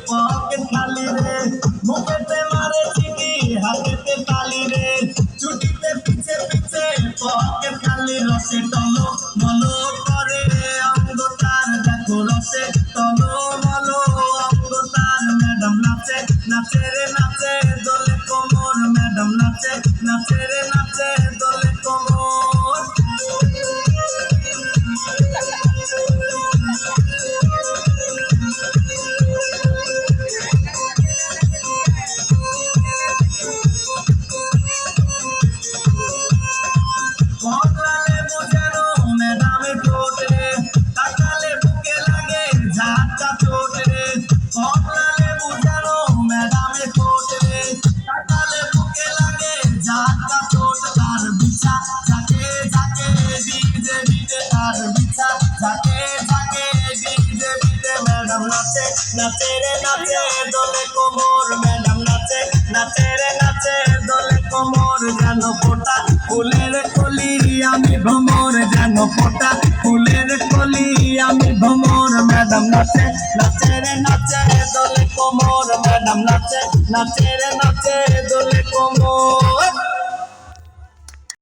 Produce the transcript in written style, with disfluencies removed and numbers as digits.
Pocket খালি রে, মুখেতে মারে চিঠি হাতেতে তালি রে, ছুটিতে পিছে পিছে পকেট খালি, রসে টলো মলো করে অঙ্গ তার, দেখো রসে টলো মলো অঙ্গ তার। ম্যাডাম নাচে নাচে রে নাচে দোলে কোমর, ম্যাডাম নাচে নাচে রে নাচে দোলে কোমর। কমলা লেবু যেন ম্যাডামের ঠোঁট রে, তাকালে বুকে লাগে ঝাঁটা চোট রে। কমলা লেবু যেন ম্যাডামের ঠোঁট রে, তাকালে বুকে লাগে ঝাঁটা চোট। তার বিছা ঝাঁকে ঝাঁকে ডিজে ডিজে, তার বিছা ঝাঁকে ঝাঁকে ডিজে ডিজে। ম্যাডাম নাচে নাচে রে নাচে দোলে কোমর, ম্যাডাম নাচে নাচে রে নাচে দোলে কোমর। যেন ফোটা ফুলের কলি আমি ভ্রমর, যেন ফোটা ফুলের কলি আমি ভ্রমর। ম্যাডাম নাচে নাচে রে নাচে দোলে কোমর, ম্যাডাম নাচে নাচে রে নাচে দোলে কোমর।